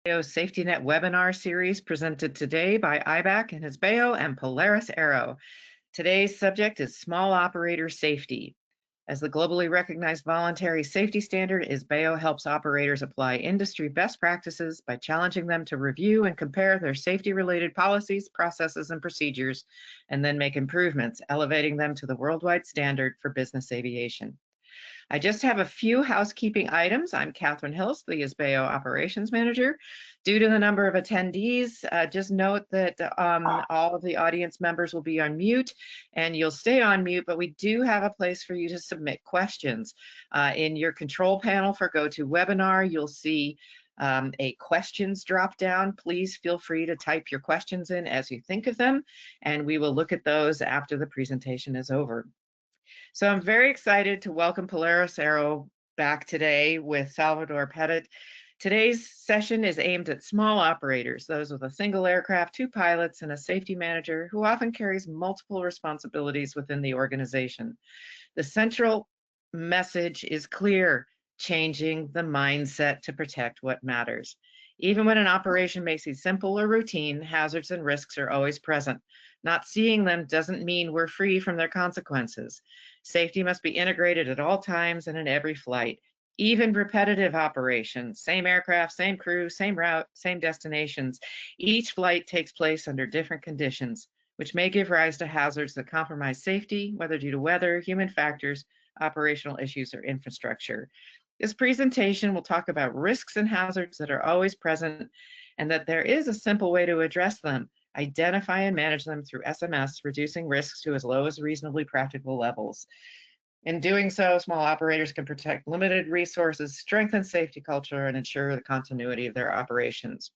SafetyNet webinar series presented today by IBAC and IS-BAO and Polaris Aero. Today's subject is small operator safety. As the globally recognized voluntary safety standard, IS-BAO helps operators apply industry best practices by challenging them to review and compare their safety-related policies, processes, and procedures, and then make improvements, elevating them to the worldwide standard for business aviation. I just have a few housekeeping items. I'm Catherine Hills, the IS-BAO Operations Manager. Due to the number of attendees, just note that all of the audience members will be on mute and you'll stay on mute, but we do have a place for you to submit questions. In your control panel for GoToWebinar, you'll see a questions drop down. Please feel free to type your questions in as you think of them, and we will look at those after the presentation is over. So I'm very excited to welcome Polaris Aero back today with Salvador Petit. Today's session is aimed at small operators, those with a single aircraft, 2 pilots, and a safety manager who often carries multiple responsibilities within the organization. The central message is clear: changing the mindset to protect what matters. Even when an operation may seem simple or routine, hazards and risks are always present. Not seeing them doesn't mean we're free from their consequences. Safety must be integrated at all times and in every flight. Even repetitive operations, same aircraft, same crew, same route, same destinations. Each flight takes place under different conditions, which may give rise to hazards that compromise safety, whether due to weather, human factors, operational issues, or infrastructure. This presentation will talk about risks and hazards that are always present and that there is a simple way to address them. Identify and manage them through SMS, reducing risks to as low as reasonably practical levels. In doing so, small operators can protect limited resources, strengthen safety culture, and ensure the continuity of their operations.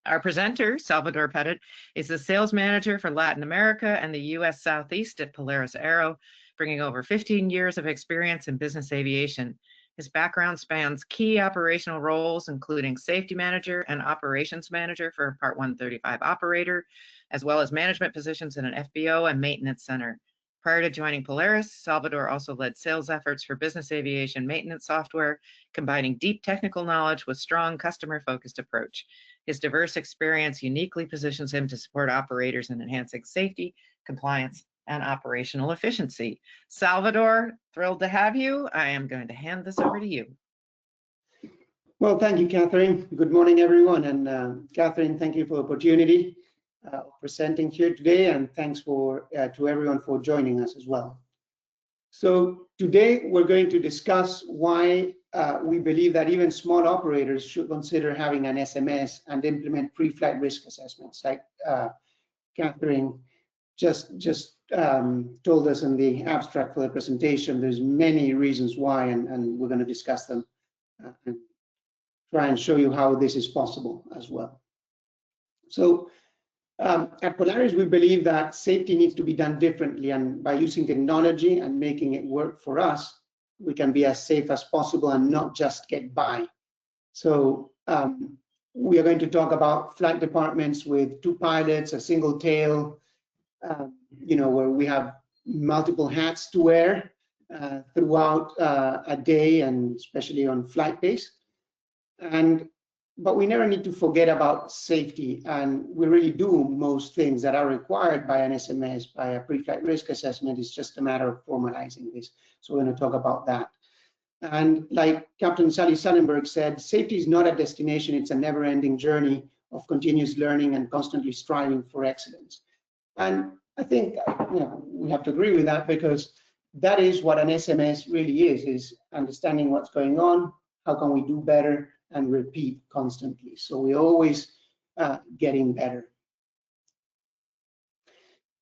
Our presenter, Salvador Petit, is the sales manager for Latin America and the U.S. Southeast at Polaris Aero, bringing over 15 years of experience in business aviation. His background spans key operational roles, including safety manager and operations manager for a Part 135 operator, as well as management positions in an FBO and maintenance center. Prior to joining Polaris, Salvador also led sales efforts for business aviation maintenance software, combining deep technical knowledge with strong customer-focused approach. His diverse experience uniquely positions him to support operators in enhancing safety, compliance, and operational efficiency. Salvador, thrilled to have you. I am going to hand this over to you. Well, thank you, Catherine. Good morning, everyone. And Catherine, thank you for the opportunity of presenting here today, and thanks to everyone for joining us as well. So today we're going to discuss why we believe that even small operators should consider having an SMS and implement pre-flight risk assessments, like Catherine just told us in the abstract for the presentation. There's many reasons why, and we're going to discuss them and try and show you how this is possible as well. So at Polaris, we believe that safety needs to be done differently, and by using technology and making it work for us, we can be as safe as possible and not just get by. So we are going to talk about flight departments with 2 pilots, a single tail, where we have multiple hats to wear throughout a day, and especially on flight days. But we never need to forget about safety, and we really do most things that are required by an SMS, by a pre-flight risk assessment. It's just a matter of formalizing this. So we're going to talk about that. And like Captain Sally Sullenberg said, safety is not a destination, it's a never-ending journey of continuous learning and constantly striving for excellence. And I think we have to agree with that, because that is what an SMS really is understanding what's going on, how can we do better, and repeat constantly. So we're always getting better.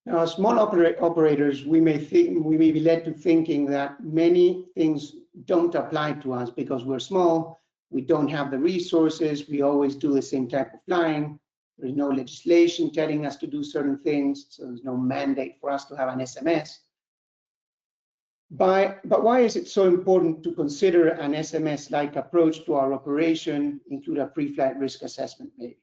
Now, as small operators, we may be led to thinking that many things don't apply to us because we're small, we don't have the resources, we always do the same type of flying. There's no legislation telling us to do certain things, so there's no mandate for us to have an SMS. But why is it so important to consider an SMS-like approach to our operation, include a pre-flight risk assessment maybe?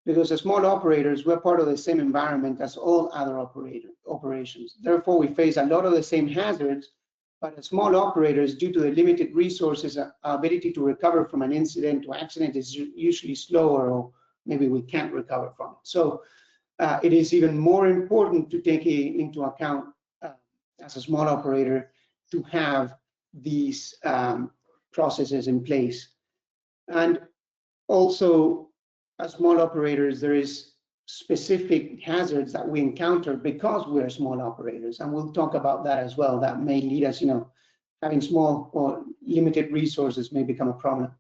Because as small operators, we're part of the same environment as all other operations. Therefore, we face a lot of the same hazards But as small operators, due to the limited resources, our ability to recover from an incident or accident is usually slower, or maybe we can't recover from it. So it is even more important to take into account as a small operator to have these processes in place. And also, as small operators, there is specific hazards that we encounter because we're small operators, and we'll talk about that as well. That may lead us, having small or limited resources may become a problem.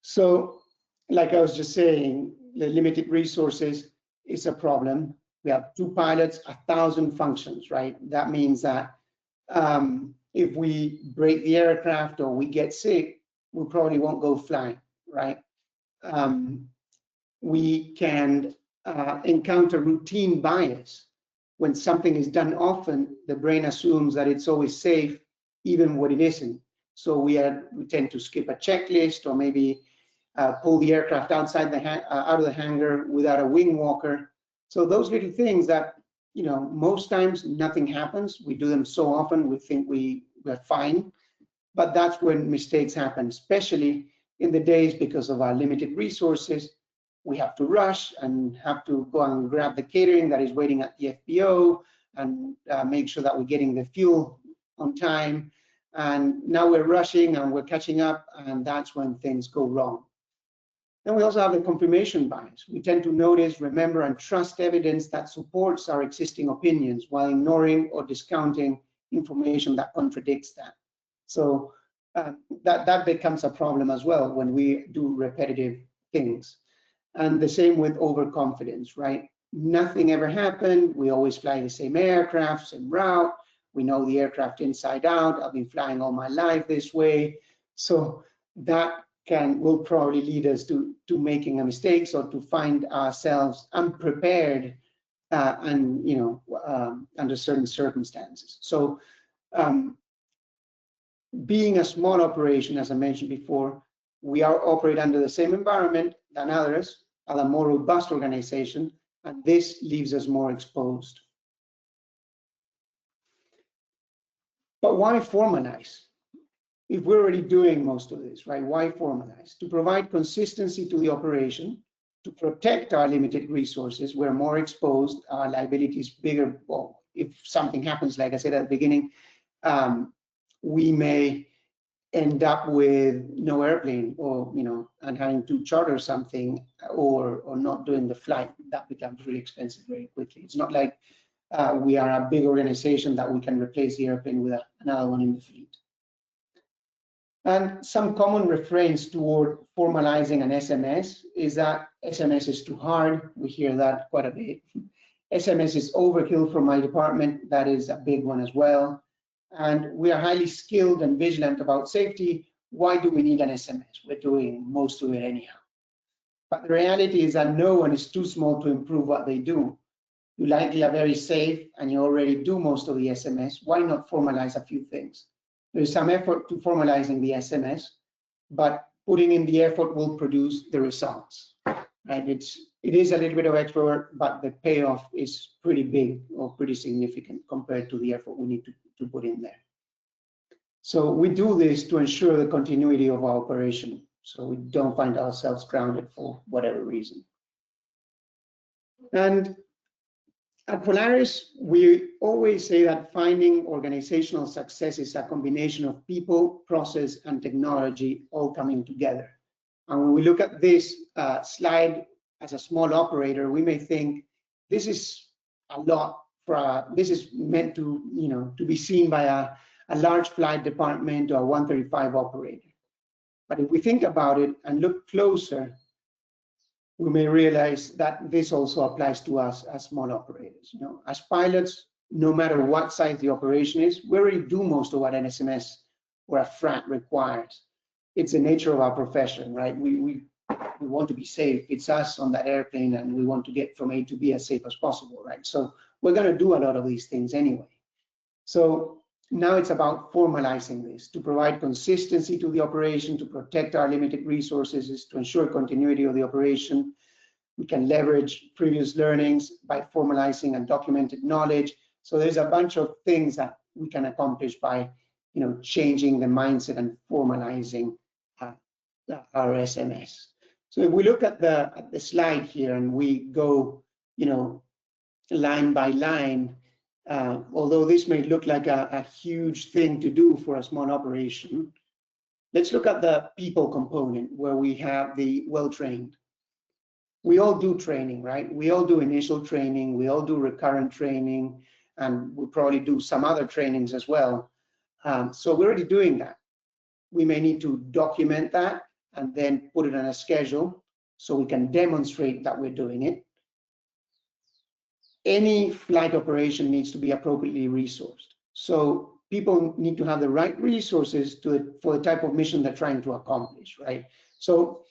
So, like I was just saying, the limited resources is a problem. We have 2 pilots, 1,000 functions, right? That means that if we break the aircraft or we get sick, we probably won't go flying, right? We can encounter routine bias. When something is done often, the brain assumes that it's always safe, even when it isn't. So we tend to skip a checklist, or maybe pull the aircraft outside out of the hangar without a wing walker. So those little things that, most times nothing happens. We do them so often we think we're fine, but that's when mistakes happen, especially in the days because of our limited resources. We have to rush and have to go and grab the catering that is waiting at the FBO and make sure that we're getting the fuel on time. And now we're rushing and we're catching up, and that's when things go wrong. Then we also have the confirmation bias. We tend to notice, remember, and trust evidence that supports our existing opinions while ignoring or discounting information that contradicts that. So that becomes a problem as well when we do repetitive things. And the same with overconfidence, right? Nothing ever happened. We always fly the same aircraft, same route. We know the aircraft inside out. I've been flying all my life this way. So that will probably lead us to making a mistake, or to find ourselves unprepared and under certain circumstances. So being a small operation, as I mentioned before, we operate under the same environment than others, a more robust organization, and this leaves us more exposed. But why formalize? If we're already doing most of this, right? Why formalize? To provide consistency to the operation, to protect our limited resources. We're more exposed, our liability is bigger. Well, if something happens, like I said at the beginning, we may end up with no airplane, or and having to charter something, or not doing the flight. That becomes really expensive very quickly. It's not like we are a big organization that we can replace the airplane with another one in the fleet. And some common refrains toward formalizing an SMS is that SMS is too hard. We hear that quite a bit. SMS is overkill for my department. That is a big one as well. And we are highly skilled and vigilant about safety. Why do we need an SMS? We're doing most of it anyhow. But the reality is that no one is too small to improve what they do. You likely are very safe and you already do most of the SMS. Why not formalize a few things? There's some effort to formalizing the SMS, but putting in the effort will produce the results. Right? It is a little bit of extra work, but the payoff is pretty big, or pretty significant compared to the effort we need to put in there. So we do this to ensure the continuity of our operation, so we don't find ourselves grounded for whatever reason. And at Polaris, we always say that finding organizational success is a combination of people, process, and technology all coming together. And when we look at this slide as a small operator, we may think this is a lot this is meant to be seen by a large flight department or a 135 operator. But if we think about it and look closer, we may realize that this also applies to us as small operators. As pilots, no matter what size the operation is, we already do most of what an SMS or a FRAT requires. It's the nature of our profession, right? We want to be safe. It's us on that airplane, and we want to get from A to B as safe as possible, right? So we're going to do a lot of these things anyway. So now it's about formalizing this to provide consistency to the operation, to protect our limited resources, to ensure continuity of the operation. We can leverage previous learnings by formalizing and documented knowledge. So there's a bunch of things that we can accomplish by, changing the mindset and formalizing our SMS. So if we look at the slide here and we go, line by line, although this may look like a huge thing to do for a small operation, let's look at the people component where we have the well-trained. We all do training, right? We all do initial training, we all do recurrent training, and we probably do some other trainings as well. So we're already doing that. We may need to document that and then put it on a schedule so we can demonstrate that we're doing it. Any flight operation needs to be appropriately resourced. So people need to have the right resources for the type of mission they're trying to accomplish, right? So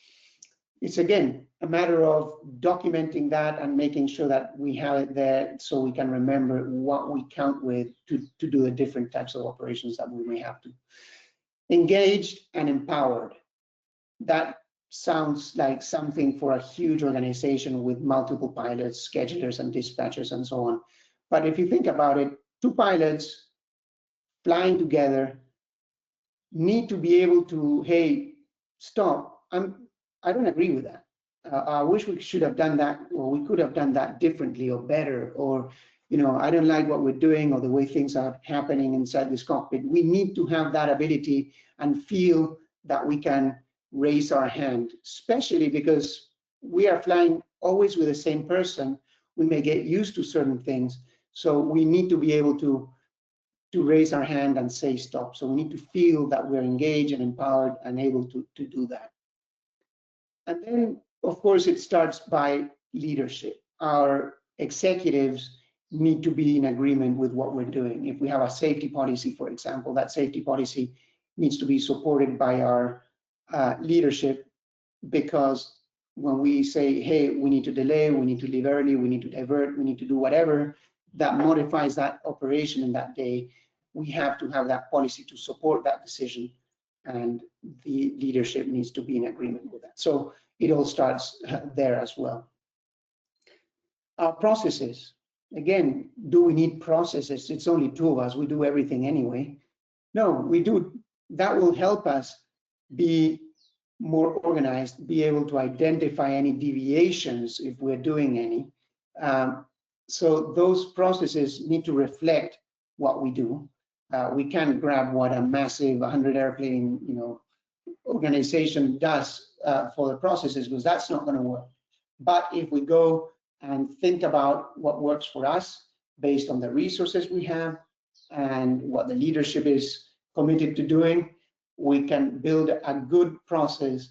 it's, again, a matter of documenting that and making sure that we have it there so we can remember what we count with to do the different types of operations that we may have to. Engaged and empowered. That sounds like something for a huge organization with multiple pilots, schedulers, and dispatchers, and so on. But if you think about it, 2 pilots flying together need to be able to, hey, stop, I don't agree with that. I wish we should have done that, or we could have done that differently or better, or, I don't like what we're doing or the way things are happening inside this cockpit. We need to have that ability and feel that we can raise our hand, especially because we are flying always with the same person. We may get used to certain things, so we need to be able to raise our hand and say stop. So we need to feel that we're engaged and empowered and able to do that. And then, of course, it starts by leadership. Our executives need to be in agreement with what we're doing. If we have a safety policy, for example, that safety policy needs to be supported by our leadership, because when we say, hey, we need to delay, we need to leave early, we need to divert, we need to do whatever that modifies that operation in that day, we have to have that policy to support that decision, and the leadership needs to be in agreement with that. So it all starts there as well. Our processes, again, do we need processes? It's only 2 of us, we do everything anyway. No, we do. That will help us be more organized, be able to identify any deviations if we're doing any. So those processes need to reflect what we do. We can't grab what a massive 100 airplane, organization does for the processes, because that's not going to work. But if we go and think about what works for us based on the resources we have and what the leadership is committed to doing, we can build a good process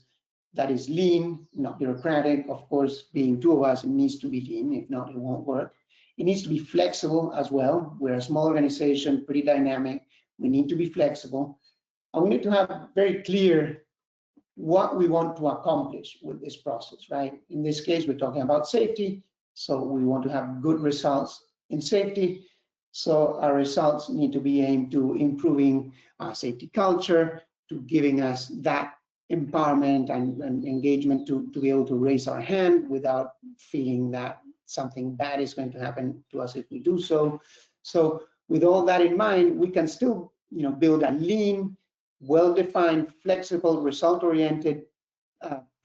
that is lean, not bureaucratic. Of course, being 2 of us, it needs to be lean. If not, it won't work. It needs to be flexible as well. We're a small organization, pretty dynamic. We need to be flexible. And we need to have very clear what we want to accomplish with this process, right? In this case, we're talking about safety. So we want to have good results in safety. So our results need to be aimed to improving our safety culture, to giving us that empowerment and engagement to be able to raise our hand without feeling that something bad is going to happen to us if we do so. So with all that in mind, we can still, build a lean, well-defined, flexible, result-oriented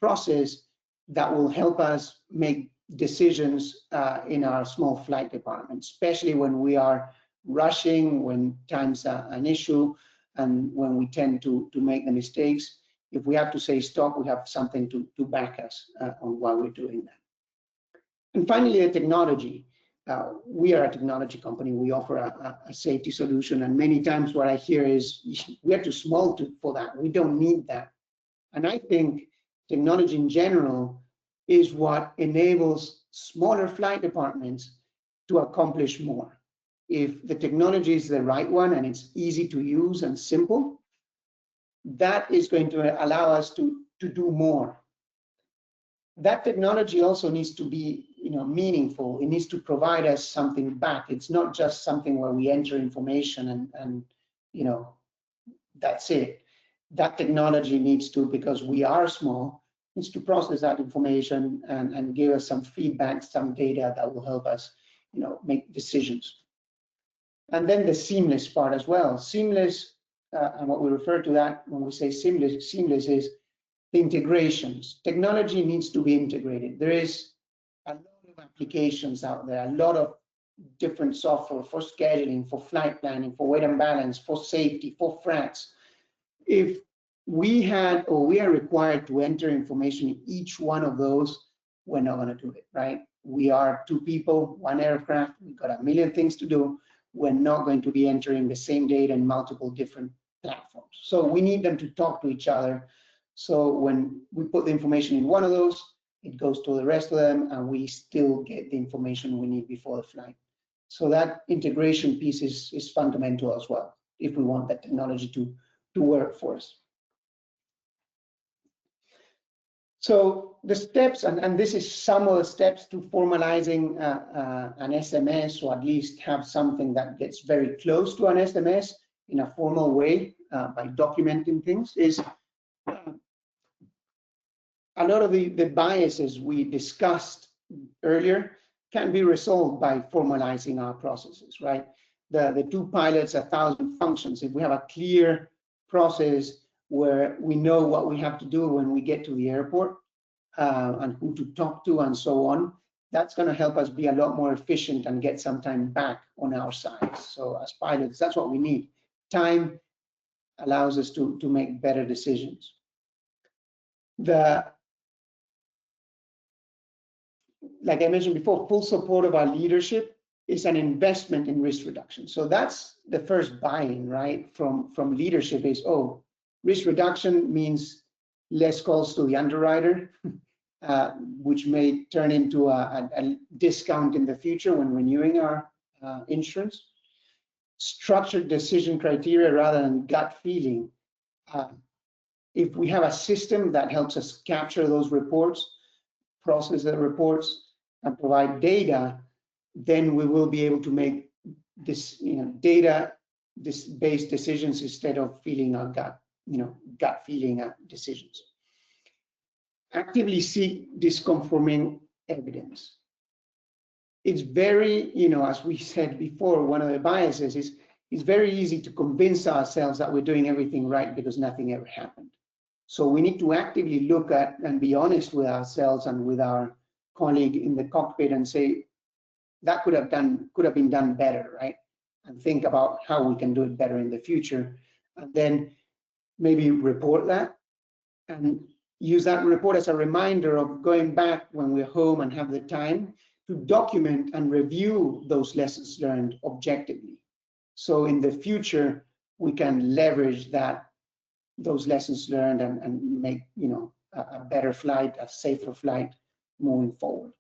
process that will help us make decisions in our small flight department, especially when we are rushing, when time's an issue, and when we tend to make the mistakes. If we have to say stop, we have something to back us on why we're doing that. And finally, the technology. We are a technology company. We offer a safety solution, and many times what I hear is we are too small for that. We don't need that. And I think technology in general is what enables smaller flight departments to accomplish more. If the technology is the right one and it's easy to use and simple, that is going to allow us to do more. That technology also needs to be meaningful. It needs to provide us something back. It's not just something where we enter information and that's it. That technology needs to, because we are small, needs to process that information and give us some feedback, some data that will help us make decisions. And then the seamless part as well. Seamless, and what we refer to that when we say seamless is the integrations. Technology needs to be integrated. There is a lot of applications out there, a lot of different software for scheduling, for flight planning, for weight and balance, for safety, for frats. If we had, or we are required to enter information in each one of those, we're not going to do it, right? We are 2 people, 1 aircraft, we've got a million things to do. We're not going to be entering the same data in multiple different platforms. So we need them to talk to each other. So when we put the information in one of those, it goes to the rest of them, and we still get the information we need before the flight. So that integration piece is fundamental as well, if we want that technology to work for us. So the steps, and this is some of the steps to formalizing an SMS, or at least have something that gets very close to an SMS in a formal way by documenting things, is a lot of the biases we discussed earlier can be resolved by formalizing our processes, right? The 2 pilots, 1,000 functions. If we have a clear process where we know what we have to do when we get to the airport and who to talk to and so on, that's going to help us be a lot more efficient and get some time back on our side. So as pilots, that's what we need. Time allows us to make better decisions. Like I mentioned before, full support of our leadership is an investment in risk reduction. So that's the first buy-in, right, from leadership is, oh, risk reduction means less calls to the underwriter, which may turn into a discount in the future when renewing our insurance. Structured decision criteria rather than gut feeling. If we have a system that helps us capture those reports, process the reports, and provide data, then we will be able to make this, data-based decisions instead of feeling our gut feeling decisions. Actively seek disconfirming evidence. It's very, as we said before, one of the biases is it's very easy to convince ourselves that we're doing everything right because nothing ever happened. So we need to actively look at and be honest with ourselves and with our colleague in the cockpit and say, that could have been done better, right? And think about how we can do it better in the future. And then maybe report that and use that report as a reminder of going back when we're home and have the time to document and review those lessons learned objectively. So in the future, we can leverage those lessons learned and make a better flight, a safer flight moving forward.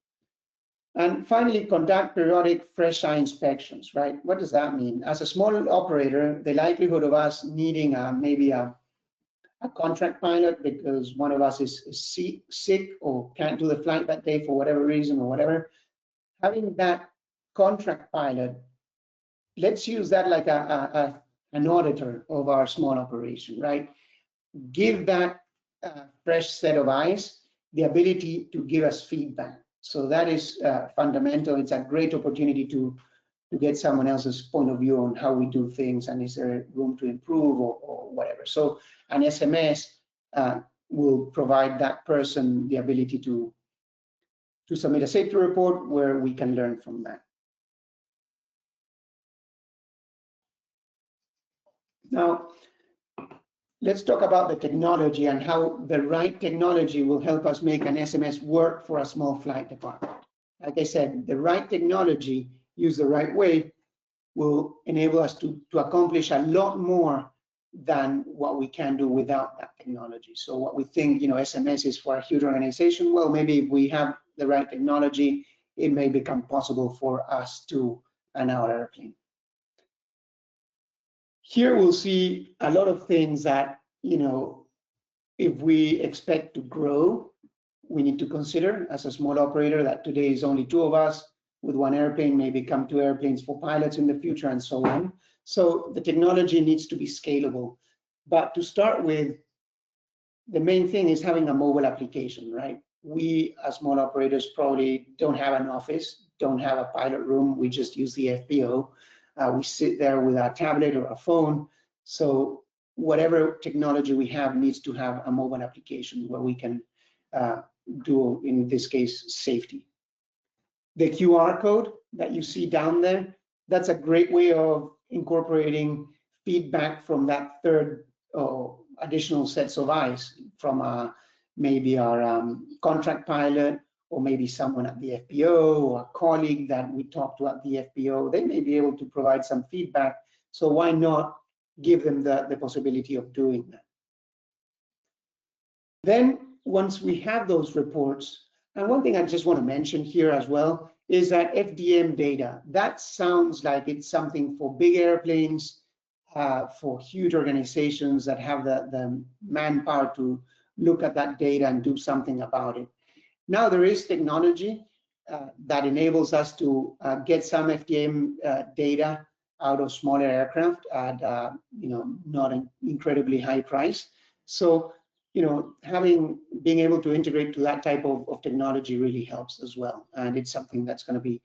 And finally, conduct periodic fresh eye inspections, right? What does that mean? As a small operator, the likelihood of us needing maybe a contract pilot because one of us is sick or can't do the flight that day for whatever reason or whatever, having that contract pilot, let's use that like an auditor of our small operation, right? Give that fresh set of eyes the ability to give us feedback. So that is fundamental. It's a great opportunity to get someone else's point of view on how we do things and is there room to improve or whatever. So an SMS will provide that person the ability to submit a safety report where we can learn from that. Now, let's talk about the technology and how the right technology will help us make an SMS work for a small flight department. Like I said, the right technology used the right way will enable us to accomplish a lot more than what we can do without that technology. So what we think, SMS is for a huge organization, well, maybe if we have the right technology, it may become possible for us to an our airplane. Here we'll see a lot of things that, if we expect to grow, we need to consider as a small operator that today is only 2 of us with 1 airplane, may become 2 airplanes for pilots in the future and so on. So the technology needs to be scalable. But to start with, the main thing is having a mobile application, right? We as small operators probably don't have an office, don't have a pilot room, we just use the FBO. We sit there with our tablet or a phone. So whatever technology we have needs to have a mobile application where we can do, in this case, safety. The QR code that you see down there, that's a great way of incorporating feedback from that third additional sets of eyes from maybe our contract pilot, or maybe someone at the FBO, or a colleague that we talked to at the FBO. They may be able to provide some feedback. So why not give them the possibility of doing that? Then once we have those reports, and one thing I just want to mention here as well is that FDM data, that sounds like it's something for big airplanes, for huge organizations that have the manpower to look at that data and do something about it. Now there is technology that enables us to get some FDM data out of smaller aircraft at not an incredibly high price. So being able to integrate to that type of technology really helps as well, and it's something that's going to be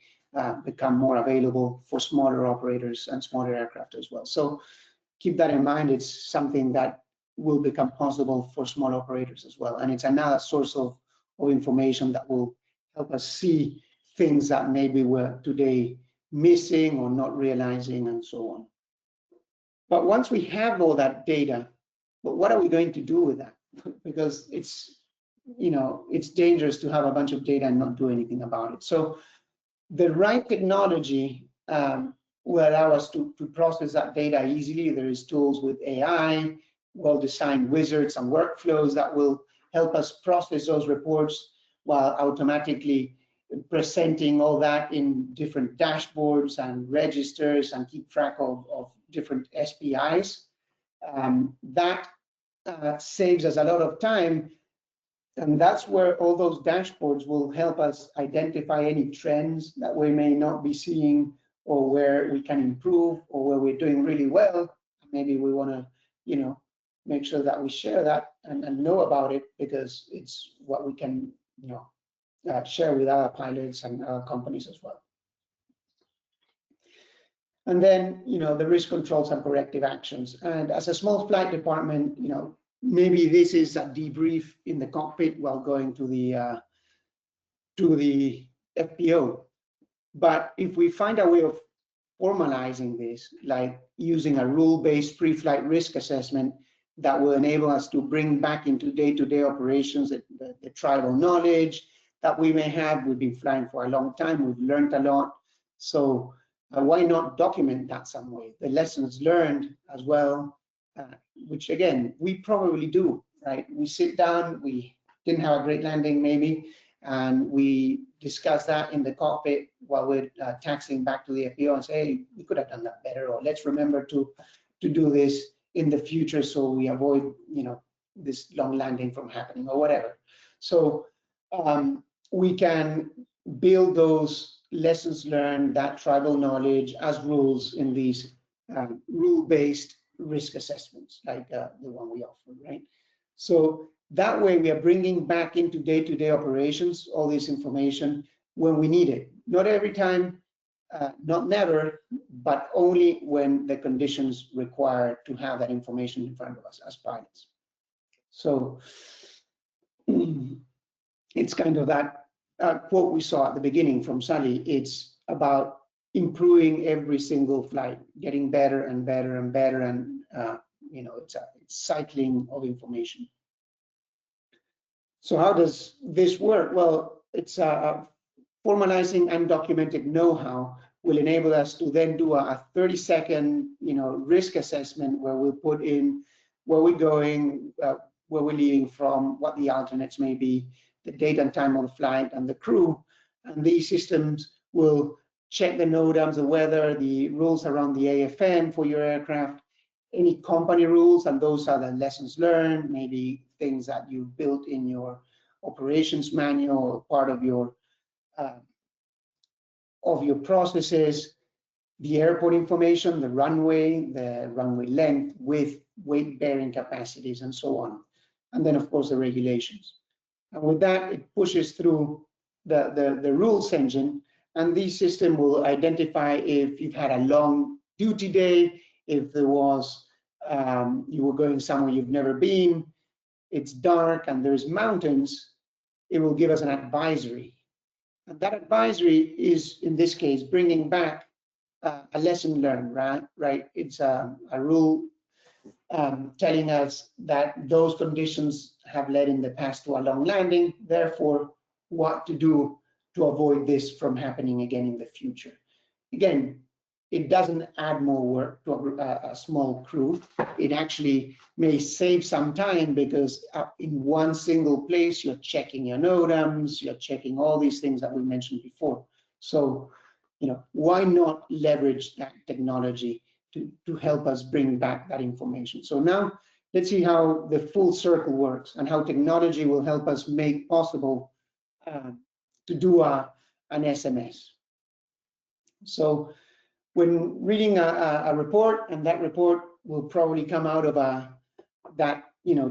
become more available for smaller operators and smaller aircraft as well. So keep that in mind. It's something that will become possible for small operators as well, and it's another source of information that will help us see things that maybe we're today missing or not realizing, and so on. But once we have all that data, what are we going to do with that? Because it's dangerous to have a bunch of data and not do anything about it. So the right technology will allow us to process that data easily. There is tools with AI, well-designed wizards and workflows that will help us process those reports while automatically presenting all that in different dashboards and registers and keep track of different SPIs. That saves us a lot of time, and that's where all those dashboards will help us identify any trends that we may not be seeing, or where we can improve, or where we're doing really well. Maybe we want to, make sure that we share that and know about it, because it's what we can, share with our pilots and our companies as well. And then, the risk controls and corrective actions. And as a small flight department, maybe this is a debrief in the cockpit while going to the FBO. But if we find a way of formalizing this, like using a rule-based pre-flight risk assessment that will enable us to bring back into day-to-day operations the tribal knowledge that we may have. We've been flying for a long time, we've learned a lot. So why not document that some way? The lessons learned as well, which again, we probably do, right? We sit down, we didn't have a great landing maybe, and we discuss that in the cockpit while we're taxiing back to the FBO and say, hey, we could have done that better, or let's remember to do this in the future so we avoid, this long landing from happening, or whatever. So we can build those lessons learned, that tribal knowledge as rules in these rule-based risk assessments, like the one we offer, right? So that way we are bringing back into day-to-day operations all this information when we need it. Not every time, not never, but only when the conditions require to have that information in front of us as pilots. So it's kind of that quote we saw at the beginning from Sally. It's about improving every single flight, getting better and better and better, and it's cycling of information. So how does this work? Well, it's formalizing undocumented know-how will enable us to then do a 30-second risk assessment where we'll put in where we're going, where we're leaving from, what the alternates may be, the date and time of the flight, and the crew. And these systems will check the NOTAMs, the weather, the rules around the AFM for your aircraft, any company rules, and those are the lessons learned, maybe things that you built in your operations manual or part of your processes, the airport information, the runway length, width, weight bearing capacities, and so on. And then of course the regulations. And with that, it pushes through the rules engine, and this system will identify if you've had a long duty day, if there was, you were going somewhere you've never been, it's dark and there's mountains, it will give us an advisory. And that advisory is, in this case, bringing back a lesson learned, right? It's a rule telling us that those conditions have led in the past to a long landing, therefore, what to do to avoid this from happening again in the future. Again, it doesn't add more work to a small crew. It actually may save some time because in one single place, you're checking your NOTAMs, you're checking all these things that we mentioned before. So, why not leverage that technology to help us bring back that information? So now let's see how the full circle works and how technology will help us make possible to do an SMS. So when reading a report, and that report will probably come out of that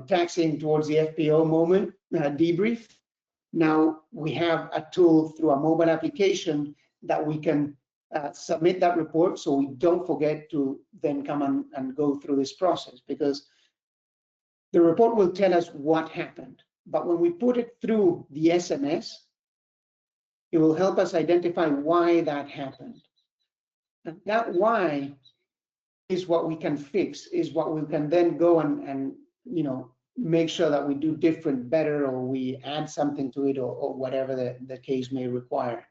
taxiing towards the FPO moment debrief. Now we have a tool through a mobile application that we can submit that report, so we don't forget to then come and go through this process, because the report will tell us what happened. But when we put it through the SMS, it will help us identify why that happened. And that why is what we can fix, is what we can then go and make sure that we do different, better, or we add something to it, or whatever the case may require.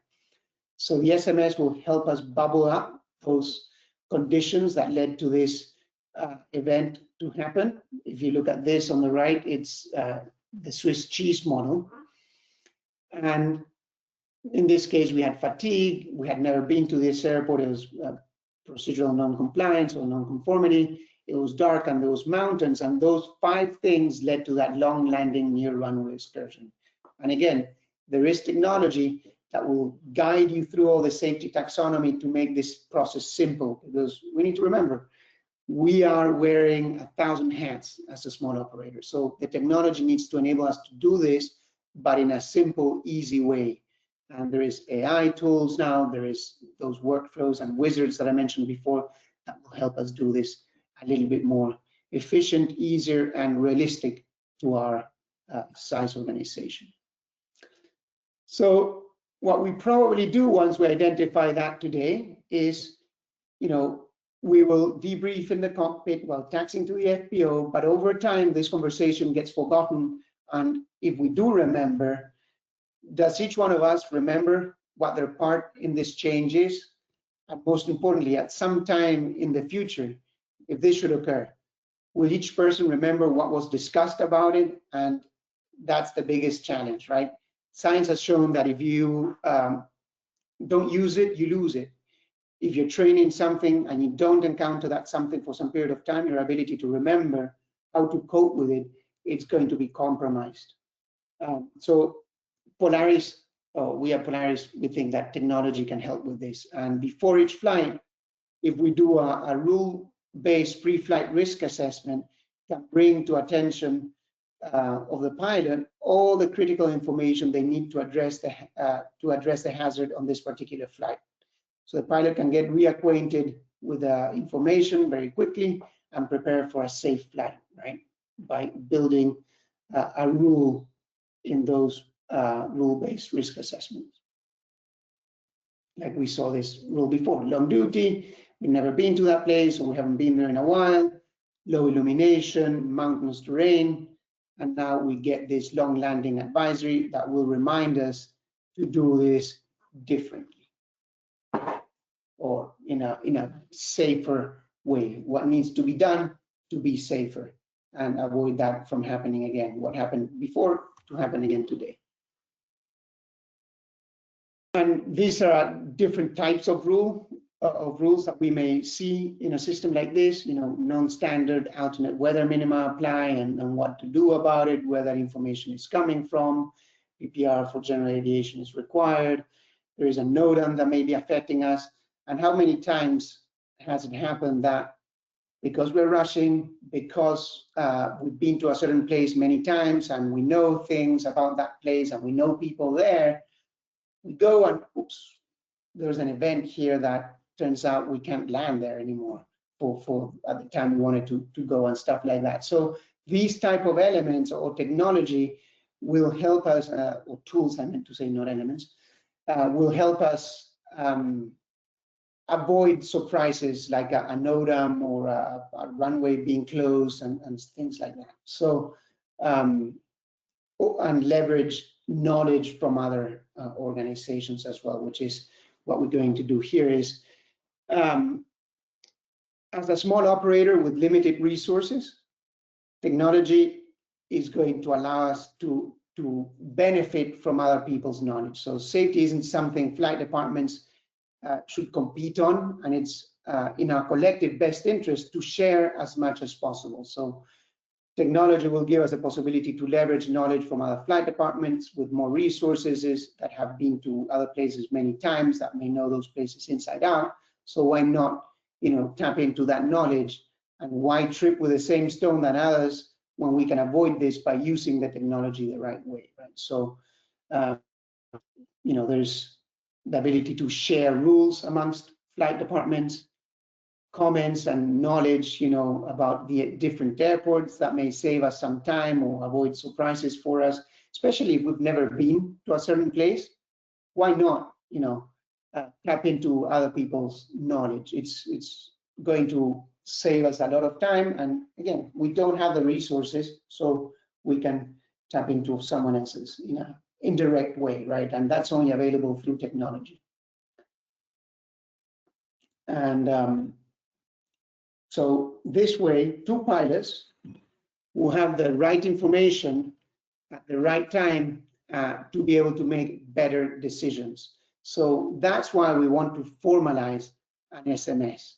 So the SMS will help us bubble up those conditions that led to this event to happen. If you look at this on the right, it's the Swiss cheese model. And in this case, we had fatigue. We had never been to this airport. It was procedural non-compliance or non-conformity. It was dark and there was mountains. And those 5 things led to that long landing near runway excursion. And again, there is technology that will guide you through all the safety taxonomy to make this process simple, because we need to remember, we are wearing 1,000 hats as a small operator. So the technology needs to enable us to do this, but in a simple, easy way. And there is AI tools now, there is those workflows and wizards that I mentioned before that will help us do this a little bit more efficient, easier, and realistic to our size organization. So what we probably do once we identify that today is, we will debrief in the cockpit while taxiing to the FPO, but over time this conversation gets forgotten. And if we do remember, does each one of us remember what their part in this change is? And most importantly, at some time in the future, if this should occur, will each person remember what was discussed about it? And that's the biggest challenge, right? Science has shown that if you don't use it, you lose it. If you're training something and you don't encounter that something for some period of time, your ability to remember how to cope with it, it's going to be compromised. So Polaris, we at Polaris, we think that technology can help with this. And before each flight, if we do a rule-based pre-flight risk assessment, can bring to attention of the pilot all the critical information they need to address the hazard on this particular flight. So the pilot can get reacquainted with the information very quickly and prepare for a safe flight, right? By building a rule in those rule-based risk assessments. Like we saw this rule before, long duty, we've never been to that place, or we haven't been there in a while, low illumination, mountainous terrain, and now we get this long landing advisory that will remind us to do this differently, or in a safer way. What needs to be done to be safer and avoid that from happening again. What happened before to happen again today. And these are different types of rules that we may see in a system like this, non-standard alternate weather minima apply and what to do about it, where that information is coming from. PPR for general aviation is required. There is a NOTAM that may be affecting us. And how many times has it happened that because we're rushing, because we've been to a certain place many times and we know things about that place and we know people there, we go and oops, there's an event here that turns out we can't land there anymore for at the time we wanted to go and stuff like that. So these type of elements or technology will help us, or tools I meant to say, not elements, will help us avoid surprises like a NOTAM or a runway being closed and things like that. So, and leverage knowledge from other organizations as well, which is what we're going to do here is, as a small operator with limited resources, technology is going to allow us to benefit from other people's knowledge. So safety isn't something flight departments should compete on, and it's in our collective best interest to share as much as possible. So technology will give us a possibility to leverage knowledge from other flight departments with more resources that have been to other places many times, that may know those places inside out. So why not, tap into that knowledge, and why trip with the same stone than others when we can avoid this by using the technology the right way, right? So, there's the ability to share rules amongst flight departments, comments and knowledge, about the different airports that may save us some time or avoid surprises for us, especially if we've never been to a certain place. Why not, tap into other people's knowledge? It's going to save us a lot of time. And again, we don't have the resources, so we can tap into someone else's in an indirect way, right? And that's only available through technology. And so this way, two pilots will have the right information at the right time to be able to make better decisions. So that's why we want to formalize an SMS,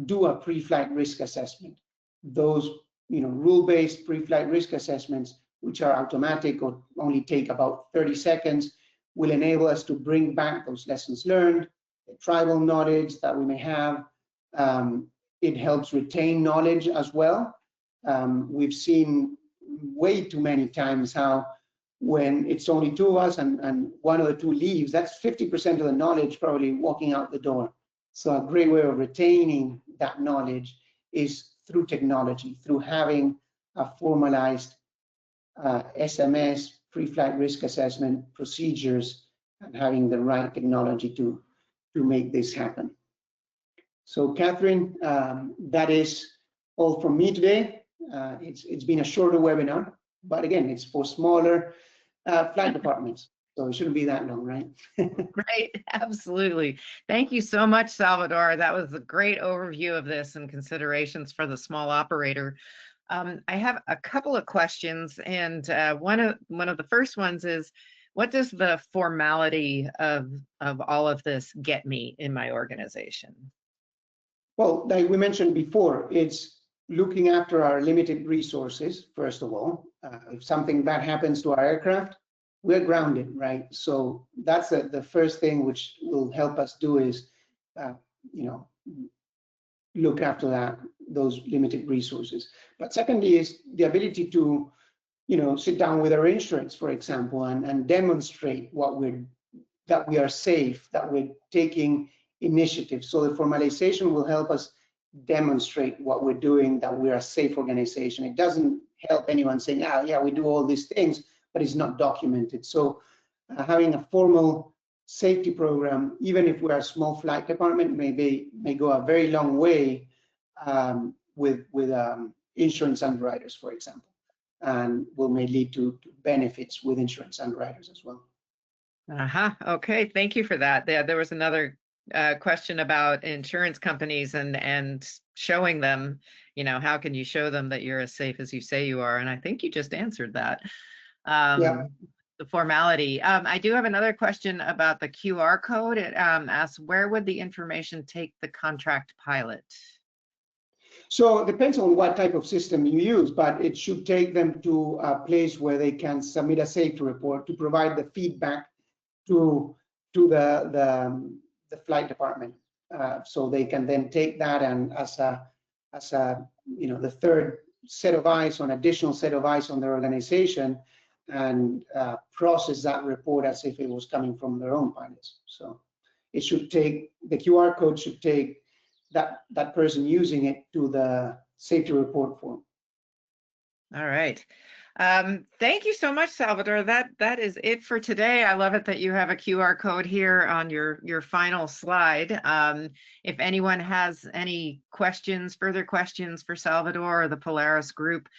do a pre-flight risk assessment. Those rule-based pre-flight risk assessments, which are automatic or only take about 30 seconds, will enable us to bring back those lessons learned, the tribal knowledge that we may have. It helps retain knowledge as well. We've seen way too many times how when it's only two of us and one of the two leaves, that's 50% of the knowledge probably walking out the door. So a great way of retaining that knowledge is through technology, through having a formalized SMS, pre-flight risk assessment procedures, and having the right technology to make this happen. So Catherine, that is all from me today. It's been a shorter webinar, but again, it's for smaller flight departments, so it shouldn't be that long, right? Great, absolutely. Thank you so much, Salvador. That was a great overview of this and considerations for the small operator. I have a couple of questions, and one of the first ones is, what does the formality of all of this get me in my organization? Well, like we mentioned before, it's looking after our limited resources, first of all. If something bad happens to our aircraft, we're grounded, right? So that's the first thing which will help us do is, look after those limited resources. But secondly is the ability to, sit down with our insurance, for example, and demonstrate that we are safe, that we're taking initiative. So the formalization will help us demonstrate what we're doing, that we're a safe organization. It doesn't help anyone saying, yeah, we do all these things, but it's not documented. So having a formal safety program, even if we're a small flight department, may go a very long way with insurance underwriters, for example, and may lead to benefits with insurance underwriters as well. Okay, thank you for that. There was another question about insurance companies and showing them, how can you show them that you're as safe as you say you are? And I think you just answered that. Yeah. The formality. I do have another question about the QR code. It asks, where would the information take the contract pilot? So it depends on what type of system you use, but it should take them to a place where they can submit a safety report to provide the feedback to the flight department. So they can then take that and as the third set of eyes, an additional set of eyes on their organization, and process that report as if it was coming from their own pilots. So it should take, the QR code should take that person using it to the safety report form. All right. Thank you so much, Salvador. That is it for today. I love it that you have a QR code here on your final slide. If anyone has any questions, further questions for Salvador or the Polaris group,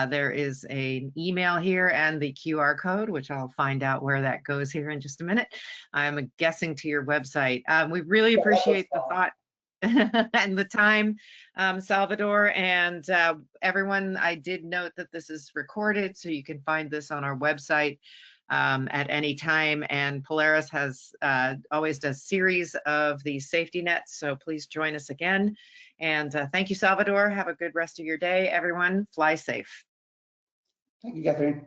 there is an email here and the QR code, which I'll find out where that goes here in just a minute. I'm guessing to your website. We really appreciate the thought and the time, Salvador, and everyone. I did note that this is recorded, so you can find this on our website at any time. And Polaris has always does series of these safety nets, so please join us again. And thank you, Salvador. Have a good rest of your day, everyone. Fly safe. Thank you, Catherine.